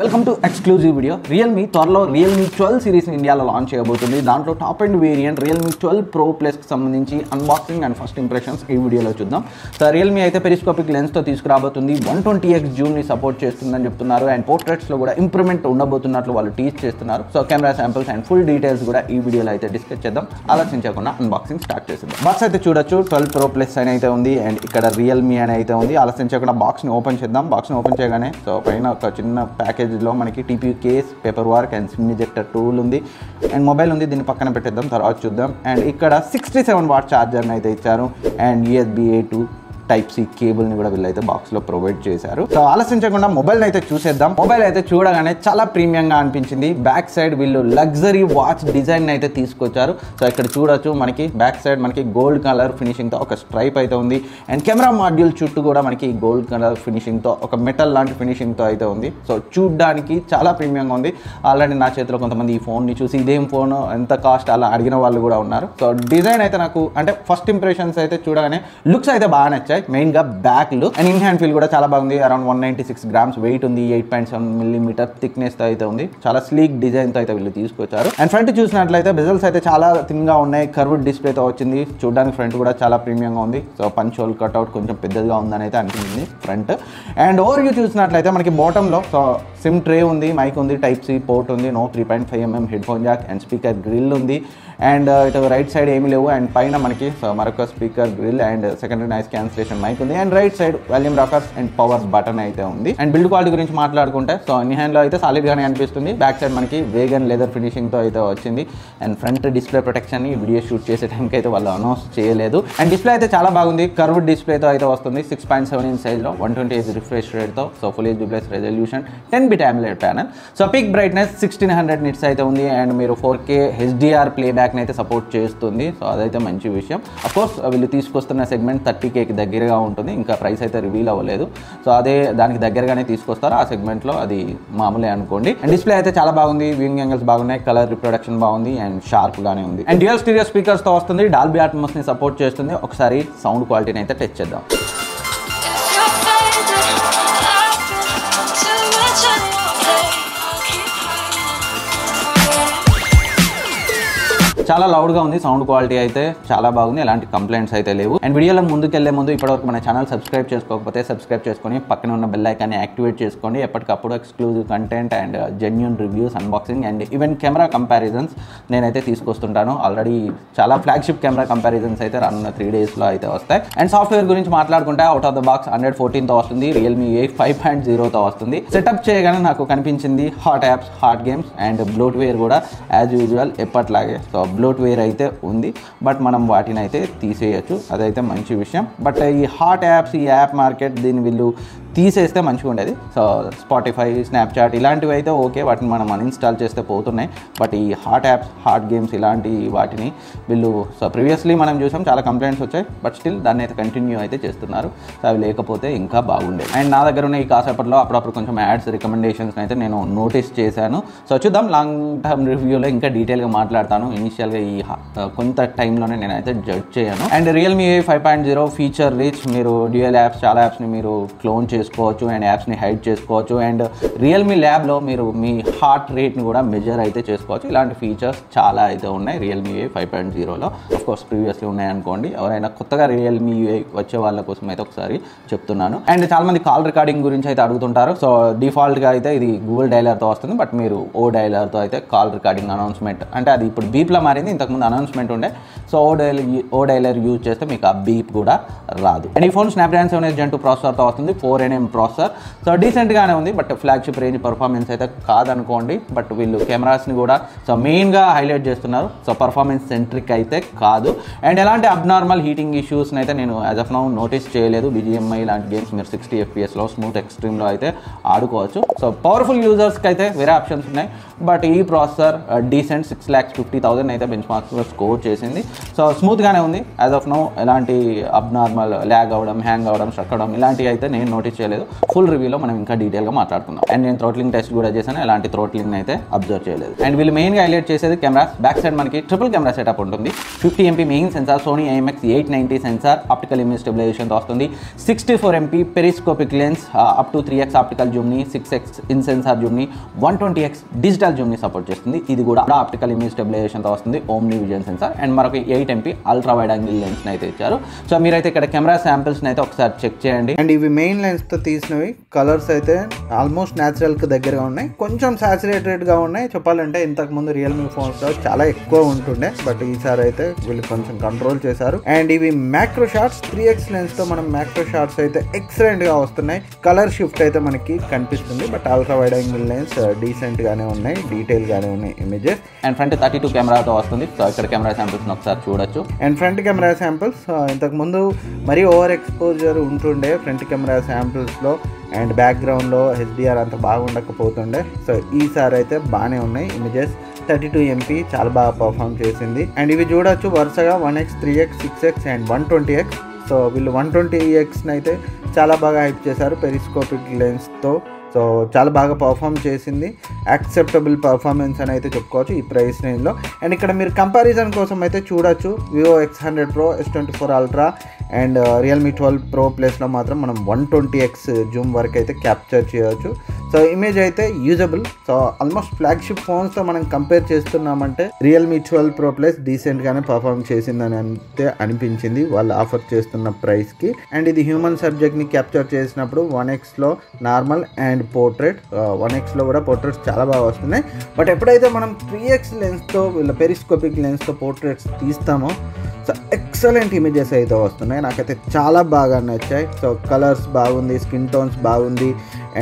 Welcome to exclusive video. Realme త్వరలో Realme 12 సిరీస్ని ఇండియాలో launch చేయబోతుంది. దాంట్లో top and variant Realme 12 Pro Plusకి సంబంధించి అన్బాక్సింగ్ అండ్ ఫస్ట్ ఇంప్రెషన్స్ ఈ వీడియోలో చూద్దాం. సో రియల్మీ అయితే పెరిస్కోపిక్ లెన్స్తో తీసుకురాబోతుంది. 120x జూమ్ని సపోర్ట్ చేస్తుందని చెప్తున్నారు. అండ్ పోర్ట్రేట్స్లో కూడా ఇంప్రూవ్మెంట్ ఉండబోతున్నట్లు వాళ్ళు టీచ్ చేస్తున్నారు. So camera samples and full details కూడా ఈ వీడియోలో అయితే డిస్కస్ చేద్దాం. ఆలోచించకుండా అన్బాక్సింగ్ స్టార్ట్ చేద్దాం. బాక్స్ అయితే చూడొచ్చు 12 Pro Plus అని అయితే ఉంది. అండ్ ఇక్కడ రియల్మీ అని అయితే ఉంది. ఆలోచించకుండా బాక్స్ని ఓపెన్ చేద్దాం. బాక్స్ని ఓపెన్ చేయగానే సో పైన ఒక చిన్న ప్యాకేజ్లో మనకి TP case, paper work and SIM injector tool ఉంది. అండ్ మొబైల్ ఉంది, దీన్ని పక్కన పెట్టేద్దాం, తర్వాత చూద్దాం. అండ్ ఇక్కడ 67 వాట్ ఛార్జర్ని అయితే ఇచ్చారు. And USB A to Type-C కేబుల్ని కూడా వీళ్ళైతే బాక్స్లో ప్రొవైడ్ చేశారు. సో ఆలోచించకుండా మొబైల్ అయితే చూసేద్దాం. మొబైల్ అయితే చూడగానే చాలా ప్రీమియంగా అనిపించింది. బ్యాక్ సైడ్ వీళ్ళు లగ్జరీ వాచ్ డిజైన్ అయితే తీసుకొచ్చారు. సో ఇక్కడ చూడొచ్చు మనకి బ్యాక్ సైడ్ మనకి గోల్డ్ కలర్ ఫినిషింగ్తో ఒక స్ట్రైప్ అయితే ఉంది. అండ్ కెమెరా మాడ్యూల్ చుట్టూ కూడా మనకి గోల్డ్ కలర్ ఫినిషింగ్తో ఒక మెటల్ లాంటి ఫినిషింగ్తో అయితే ఉంది. సో చూడడానికి చాలా ప్రీమియంగా ఉంది. ఆల్రెడీ నా చేతిలో కొంతమంది ఈ ఫోన్ని చూసి ఇదేం ఫోన్, ఎంత కాస్ట్ అలా అడిగిన వాళ్ళు కూడా ఉన్నారు. సో డిజైన్ అయితే నాకు అంటే ఫస్ట్ ఇంప్రెషన్స్ అయితే చూడగానే లుక్స్ అయితే బాగా నచ్చాయి. మెయిన్గా back look and in hand feel కూడా చాలా బాగుంది. అరౌండ్ 196 grams వెయిట్ ఉంది. 8.7 mm థిక్నెస్ తో అయితే ఉంది. చాలా స్లీక్ డిజైన్ తో అయితే వీళ్ళు తీసుకొచ్చారు. అండ్ ఫ్రంట్ చూసినట్లయితే బెజల్స్ అయితే చాలా థిన్ గా ఉన్నాయి. కర్వ్డ్ డిస్ప్లేతో వచ్చింది. చూడడానికి ఫ్రంట్ కూడా చాలా ప్రీమియంగా ఉంది. సో పంచ్ హోల్ కట్అవుట్ కొంచెం పెద్దగా ఉందని అయితే అనిపించింది ఫ్రంట్. అండ్ ఓవర్ వ్యూ చూసినట్లయితే మనకి బాటమ్ లో సో సిమ్ ట్రే ఉంది, మైక్ ఉంది, Type-C పోర్ట్ ఉంది, 3.5 mm headphone jack and speaker grille ఉంది. అండ్ ఇటు రైట్ సైడ్ ఏమీ లేవు. అండ్ పైన మనకి సో మరొక speaker grille and secondary noise cancellation mic ఉంది. And right side volume rockers and power button అయితే ఉంది. అండ్ బిల్డ్ క్వాలిటీ గురించి మాట్లాడుకుంటే సో ఇన్ హ్యాండ్ లో అయితే సాలిడ్ గానే అనిపిస్తుంది. బ్యాక్ సైడ్ మనకి వేగన్ లెదర్ ఫినిషింగ్ తో అయితే వచ్చింది. అండ్ ఫ్రంట్ డిస్ప్లే ప్రొటెక్షన్ ని వీడియో షూట్ చేసే టైంకి అయితే వాళ్ళు అనౌన్స్ చేయలేదు. అండ్ డిస్ప్లే అయితే చాలా బాగుంది. కర్వ్డ్ డిస్ప్లేతో అయితే వస్తుంది. 6.7 inch సైజ్ లో 120Hz రిఫ్రెష్ రేట్ తో so full HD plus resolution 10-bit AMOLED panel. So peak brightness 1600 nits అయితే ఉంది. అండ్ మీరు 4K HDR ప్లేబ్యాక్ అయితే సపోర్ట్ చేస్తుంది. సో అదైతే మంచి విషయం. అఫ్కోర్స్ వీళ్ళు తీసుకొస్తున్న సెగ్మెంట్ 30Kకి దగ్గరగా ఉంటుంది. ఇంకా ప్రైస్ అయితే రివీల్ అవ్వలేదు. సో అదే దానికి దగ్గరగానే తీసుకొస్తారు. ఆ సెగ్మెంట్లో అది మామూలే అనుకోండి. అండ్ డిస్ప్లే అయితే చాలా బాగుంది. వ్యూయింగ్ యాంగిల్స్ బాగున్నాయి. కలర్ రిప్రొడక్షన్ బాగుంది. అండ్ షార్ప్ గానే ఉంది. అండ్ డ్యూయల్ స్టీరియో స్పీకర్స్ తో వస్తుంది. డాల్బీ అట్మాస్ ని సపోర్ట్ చేస్తుంది. ఒకసారి సౌండ్ క్వాలిటీని అయితే టెస్ట్ చేద్దాం. చాలా లౌడ్గా ఉంది. సౌండ్ క్వాలిటీ అయితే చాలా బాగుంది. ఎలాంటి కంప్లైంట్స్ అయితే లేవు. అండ్ వీడియోలో ముందుకెళ్లే ముందు ఇప్పటివరకు మన ఛానల్ సబ్స్క్రైబ్ చేసుకోకపోతే సబ్స్క్రైబ్ చేసుకొని పక్కన ఉన్న బెల్ ఐకాన్ని యాక్టివేట్ చేసుకోండి. ఎప్పటికప్పుడు exclusive content and genuine reviews, unboxing and even camera comparisons నేనైతే తీసుకొస్తుంటాను. ఆల్రెడీ చాలా ఫ్లాగ్షిప్ కెమెరా కంపారిజన్స్ అయితే రానున్న 3 daysలో అయితే వస్తాయి. అండ్ సాఫ్ట్వేర్ గురించి మాట్లాడుకుంటే అవుట్ ఆఫ్ ద బాక్స్ 114తో వస్తుంది. రియల్మీ 8 5.0తో వస్తుంది. సెటప్ చేయగానే నాకు కనిపించింది hot apps, hot games and bloatware కూడా యాజ్ యూజువల్ ఎప్పట్లాగే. సో బ్లోట్వేర్ అయితే ఉంది, బట్ మనం వాటిని అయితే తీసేయచ్చు. అదైతే మంచి విషయం. బట్ ఈ హాట్ యాప్స్, ఈ యాప్ మార్కెట్ దీన్ని వీళ్ళు తీసేస్తే మంచిగా ఉండేది. సో స్పాటిఫై, స్నాప్చాట్ ఇలాంటివి అయితే ఓకే, వాటిని మనం అన్ఇన్స్టాల్ చేస్తే పోతున్నాయి. బట్ ఈ హాట్ యాప్స్, హాట్ గేమ్స్ ఇలాంటి వాటిని వీళ్ళు సో ప్రీవియస్లీ మనం చూసాం చాలా కంప్లైంట్స్ వచ్చాయి. బట్ స్టిల్ దాన్ని అయితే కంటిన్యూ అయితే చేస్తున్నారు. సో అవి లేకపోతే ఇంకా బాగుండేది. అండ్ నా దగ్గర ఉన్న ఈ కాసేపట్లో అప్పుడప్పుడు కొంచెం యాడ్స్, రికమెండేషన్స్ అయితే నేను నోటీస్ చేశాను. సో చూద్దాం, లాంగ్ టర్మ్ రివ్యూలో ఇంకా డీటెయిల్గా మాట్లాడతాను. ఇనిషియల్గా ఈ కొంత టైంలోనే నేనైతే జడ్జ్ చేయను. And Realme 5.0 feature rich. మీరు డ్యూయల్ యాప్స్, చాలా యాప్స్ని మీరు క్లోన్ చేసుకోవచ్చు అండ్ యాప్స్ని హైడ్ చేసుకోవచ్చు. అండ్ రియల్మీ ల్యాబ్లో మీరు మీ హార్ట్ రేట్ని కూడా మెజర్ అయితే చేసుకోవచ్చు. ఇలాంటి ఫీచర్స్ చాలా అయితే ఉన్నాయి రియల్మీ 5.0లో. ఆఫ్కోర్స్ ప్రీవియస్లీ ఉన్నాయనుకోండి. ఎవరైనా కొత్తగా రియల్మీ వచ్చే వాళ్ళ కోసం అయితే ఒకసారి చెప్తున్నాను. అండ్ చాలామంది కాల్ రికార్డింగ్ గురించి అయితే అడుగుతుంటారు. సో డిఫాల్ట్గా అయితే ఇది గూగుల్ డైలర్తో వస్తుంది. బట్ మీరు ఓ డైలర్తో అయితే కాల్ రికార్డింగ్ అనౌన్స్మెంట్, అంటే అది ఇప్పుడు బీప్లా మారింది, ఇంతకుముందు అనౌన్స్మెంట్ ఉండే. సో ఓ డైలర్ యూజ్ చేస్తే మీకు ఆ బీప్ కూడా రాదు. అండ్ ఈ ఫోన్ స్నాప్డ్రాగన్ 7 Gen 2 ప్రాసెసర్తో వస్తుంది. 4nm processor. సో డీసెంట్గానే ఉంది. బట్ ఫ్లాగ్షిప్ రేంజ్ పర్ఫార్మెన్స్ అయితే కాదనుకోండి. బట్ వీళ్ళు కెమెరాస్ని కూడా సో మెయిన్గా హైలైట్ చేస్తున్నారు. సో పర్ఫార్మెన్స్ సెంట్రిక్ అయితే కాదు. అండ్ ఎలాంటి అబ్నార్మల్ హీటింగ్ ఇష్యూస్ని అయితే నేను యాజ్ ఆఫ్ నౌ నోటీస్ చేయలేదు. BGMI లాంటి గేమ్స్ మీరు 60 FPSలో స్మూత్ ఎక్స్ట్రీమ్లో అయితే ఆడుకోవచ్చు. సో పవర్ఫుల్ యూజర్స్కి అయితే వేరే ఆప్షన్స్ ఉన్నాయి. బట్ ఈ ప్రాసెసర్ డీసెంట్ 6,50,000 అయితే బెంచ్ మార్క్స్లో స్కోర్ చేసింది. సో స్మూత్గానే ఉంది యాజ్ ఆఫ్ నౌ. ఎలాంటి అబ్నార్మల్ ల్యాగ్ అవ్వడం, హ్యాంగ్ అవ్వడం, స్ట్రక్ అవ్వడం ఇలాంటివి అయితే నేను నోటీస్ చేయలేదు. ఫుల్ రివ్యూలో మనం ఇంకా డీటెయిల్గా మాట్లాడుకుందాం. అండ్ నేను థ్రోట్లింగ్ టెస్ట్ కూడా చేశాను. ఎలాంటి థ్రోట్లింగ్ అయితే అబ్జర్వ్ చేయలేదు. అండ్ వీళ్ళు మెయిన్గా హైలైట్ చేసేది కెమెరాస్. బ్యాక్ సైడ్ మనకి ట్రిపుల్ కెమెరా సెటప్ ఉంటుంది. 50 MP main sensor, Sony IMX890 sensor, optical image స్టెబిలైజేషన్తో వస్తుంది. 64 MP periscopic lens, up to 3x optical జూమ్ని, 6x ఇన్ సెన్సార్ జూమ్ని, 120x డిజిటల్ జూమ్ని సపోర్ట్ చేస్తుంది. ఇది కూడా ఆప్టికల్ ఇమేజ్ స్టెబిలైజేషన్తో వస్తుంది. ఓమ్ని విజన్ సెన్సార్ అండ్ మరొక 8 MP అల్ట్రా వైడ్ యాంగిల్ లెన్స్ని అయితే ఇచ్చారు. సో మీరైతే ఇక్కడ కెమెరా శాంపిల్స్ని అయితే ఒకసారి చెక్ చేయండి. అండ్ ఇవి మెయిన్ లెన్స్తో తీసినవి. కలర్స్ అయితే ఆల్మోస్ట్ న్యాచురల్కి దగ్గరగా ఉన్నాయి, కొంచెం సాచురేటెడ్గా ఉన్నాయి. చెప్పాలంటే ఇంతకుముందు రియల్మీ ఫోన్స్లో చాలా ఎక్కువ ఉంటుండే, బట్ ఈసారి అయితే వీళ్ళు కొంచెం కంట్రోల్ చేశారు. అండ్ ఇవి మ్యాక్రో షాట్స్, 3x లెన్స్తో మనం మ్యాక్రో షాట్స్ అయితే ఎక్సలెంట్గా వస్తున్నాయి. కలర్ షిఫ్ట్ అయితే మనకి కనిపిస్తుంది, but ultra wide angle lens డీసెంట్గానే ఉన్నాయి, డీటెయిల్గానే ఉన్నాయి ఇమేజెస్. అండ్ ఫ్రంట్ 32 కెమెరాతో వస్తుంది. సో ఇక్కడ కెమెరా శాంపిల్స్ని ఒకసారి చూడొచ్చు. అండ్ ఫ్రంట్ కెమెరా శాంపిల్స్ ఇంతకుముందు మరీ ఓవర్ ఎక్స్పోజర్ ఉంటుండే ఫ్రంట్ కెమెరా శాంపిల్స్లో, అండ్ బ్యాక్గ్రౌండ్లో HDR అంత బాగుండకపోతుండే. సో ఈసారి అయితే బాగానే ఉన్నాయి ఇమేజెస్. 32 MP చాలా బాగా పర్ఫామ్ చేసింది. అండ్ ఇవి చూడొచ్చు వరుసగా 1x, 3x, 6x and 120x. So వీళ్ళు 120xని అయితే చాలా బాగా హైప్ చేశారు పెరిస్కోపిక్ లెన్స్తో. సో చాలా బాగా పర్ఫామ్ చేసింది, యాక్సెప్టబుల్ పర్ఫార్మెన్స్ అని అయితే చెప్పుకోవచ్చు ఈ ప్రైస్ రేంజ్లో. అండ్ ఇక్కడ మీరు కంపారిజన్ కోసం అయితే చూడొచ్చు Vivo X100 Pro, S24 Ultra and Realme 12 Pro Plusలో మాత్రం మనం 120x జూమ్ వరకు అయితే క్యాప్చర్ చేయవచ్చు. సో ఇమేజ్ అయితే యూజబుల్. సో ఆల్మోస్ట్ ఫ్లాగ్షిప్ ఫోన్స్తో మనం కంపేర్ చేస్తున్నామంటే Realme 12 Pro Plus డీసెంట్గానే పర్ఫామ్ చేసిందని అయితే అనిపించింది వాళ్ళు ఆఫర్ చేస్తున్న ప్రైస్కి. అండ్ ఇది హ్యూమన్ సబ్జెక్ట్ని క్యాప్చర్ చేసినప్పుడు 1xలో నార్మల్ అండ్ పోర్ట్రేట్, 1xలో కూడా పోర్ట్రేట్స్ చాలా బాగా వస్తున్నాయి. బట్ ఎప్పుడైతే మనం 3x లెన్స్తో వీళ్ళ పెరిస్కోపిక్ లెన్స్తో పోర్ట్రేట్స్ తీస్తామో సో ఎక్సలెంట్ ఇమేజెస్ అయితే వస్తున్నాయి. నాకైతే చాలా బాగా నచ్చాయి. సో కలర్స్ బాగుంది, స్కిన్ టోన్స్ బాగుంది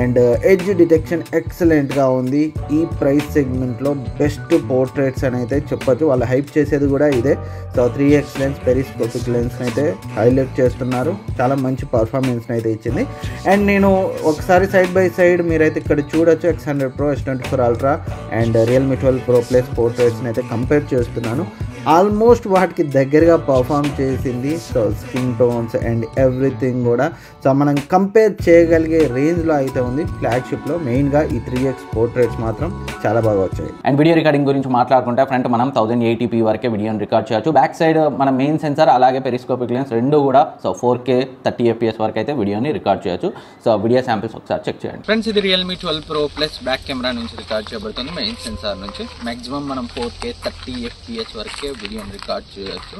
అండ్ ఎడ్జ్ డిటెక్షన్ ఎక్సలెంట్గా ఉంది. ఈ ప్రైస్ సెగ్మెంట్లో బెస్ట్ పోర్ట్రేట్స్ అని అయితే చెప్పచ్చు. వాళ్ళు హైప్ చేసేది కూడా ఇదే. So 3x lens periscopic lens అయితే హైలైట్ చేస్తున్నారు, చాలా మంచి పర్ఫార్మెన్స్ని అయితే ఇచ్చింది. అండ్ నేను ఒకసారి సైడ్ బై సైడ్ మీరైతే ఇక్కడ చూడొచ్చు X100 Pro, S24 Ultra and Realme 12 Pro Plus పోర్ట్రేట్స్ని అయితే కంపేర్ చేస్తున్నాను. ఆల్మోస్ట్ వాటికి దగ్గరగా పర్ఫామ్ చేసింది. So skin tones and everything కూడా సో మనం కంపేర్ చేయగలిగే రేంజ్లో అయితే ఉంది. ఫ్లాగ్షిప్లో మెయిన్గా ఈ 3x పోర్ట్రేట్స్ మాత్రం చాలా బాగా వచ్చాయి. అండ్ వీడియో రికార్డింగ్ గురించి మాట్లాడుకుంటే ఫ్రంట్ మనం 1080p వరకే వీడియోని రికార్డ్ చేయొచ్చు. బ్యాక్ సైడ్ మన మెయిన్ సెన్సార్ అలాగే పెరిస్కోపిక్ లెన్స్ రెండు కూడా సో 4K 30 FPS వరకు అయితే వీడియోని రికార్డ్ చేయొచ్చు. సో వీడియో శాంపిల్స్ ఒకసారి చెక్ చేయండి. ఫ్రెండ్స్ ఇది Realme 12 Pro Plus back camera నుంచి రికార్డ్ చేయబడుతుంది, మెయిన్ సెన్సార్ నుంచి. మాక్సిమం మనం 4K 30 FPS వరకే వీడియోని రికార్డ్ చేయొచ్చు.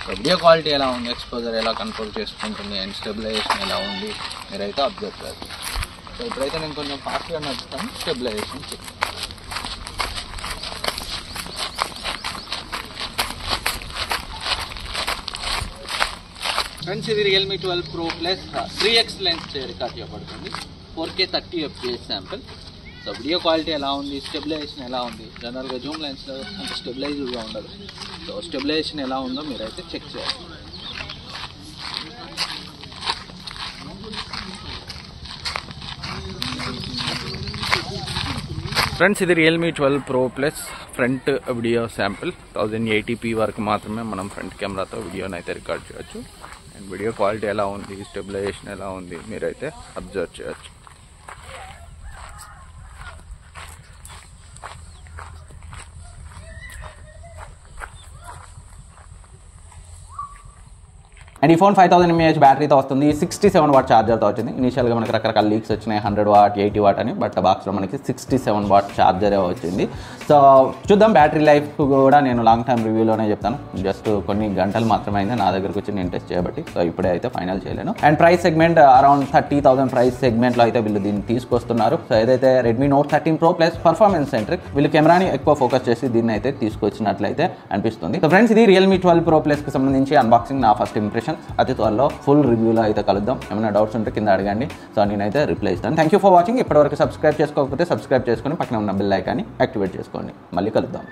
వీడియో క్వాలిటీ ఎలా ఉంది, ఎక్స్పోజర్ ఎలా కంట్రోల్ చేసుకుంటుంది అండ్ స్టెబిలైజేషన్ ఎలా ఉంది మీరైతే అబ్జర్వ్ చేయొచ్చు. సో ఇప్పుడైతే నేను కొంచెం ఫాస్ట్గా నడుస్తాను, స్టెబిలైజేషన్ చెక్. ఫ్రెండ్స్ ఇది Realme 12 Pro Plus 3x lens record చేయబడుతుంది, 4K 30 FPS sample. So video quality ఎలా ఉంది, స్టెబిలైజేషన్ ఎలా ఉంది. జనరల్గా జూమ్ లెన్స్లో అంత స్టెబిలైజ్డ్గా ఉండదు. సో స్టెబిలైజేషన్ ఎలా ఉందో మీరైతే చెక్ చేయాలి. ఫ్రెండ్స్ ఇది Realme 12 Pro Plus front video sample. 1080p వరకు మాత్రమే మనం ఫ్రంట్ కెమెరాతో వీడియోని అయితే రికార్డ్ చేయొచ్చు. అండ్ వీడియో క్వాలిటీ ఎలా ఉంది, స్టెబిలైజేషన్ ఎలా ఉంది మీరైతే అబ్జర్వ్ చేయొచ్చు. అండ్ ఈ ఫోన్ 5000 mAh బ్యాటరీతో వస్తుంది, 67 వాట్ ఛార్జర్తో వచ్చింది. ఇనిషియల్గా మనకి రకరకాల లీక్స్ వచ్చినాయి 100 వాట్ 80 వాట్ అని, బట్ బాక్స్లో మనకి 67 వాట్ ఛార్జరే వచ్చింది. సో చూద్దాం బ్యాటరీ లైఫ్ కూడా నేను లాంగ్ టర్మ్ రివ్యూలోనే చెప్తాను. జస్ట్ కొన్ని గంటలు మాత్రమే అయింది నా దగ్గరకు వచ్చి నేను టెస్ట్ చేయబట్టి. సో ఇప్పుడే అయితే ఫైనల్ చేయలేను. And price segment around 30,000 price సెగ్మెంట్లో అయితే వీళ్ళు దీన్ని తీసుకొస్తున్నారు. సో ఏదైతే Redmi Note 13 Pro Plus performance centric, వీళ్ళు కెమెరాని ఎక్కువ ఫోకస్ చేసి దీన్ని అయితే తీసుకొచ్చినట్లయితే అనిపిస్తుంది. సో ఫ్రెండ్స్ ఇది Realme 12 Pro Plusకి సంబంధించి అన్బాక్సింగ్, నా ఫస్ట్ ఇంప్రెషన్. అతి త్వరలో ఫుల్ రివ్యూలో అయితే కలుద్దాం. ఏమైనా డౌట్స్ ఉంటే కింద అడగండి. సో నేనైతే రిప్లై ఇస్తాను. Thank you for watching. ఇప్పటివరకు సబ్స్క్రైబ్ చేసుకోకపోతే సబ్స్క్రైబ్ చేసుకొని పక్కన ఉన్న బెల్ ఐకాన్ని యాక్టివేట్ చేసుకోండి. మళ్ళీ కలుద్దాం.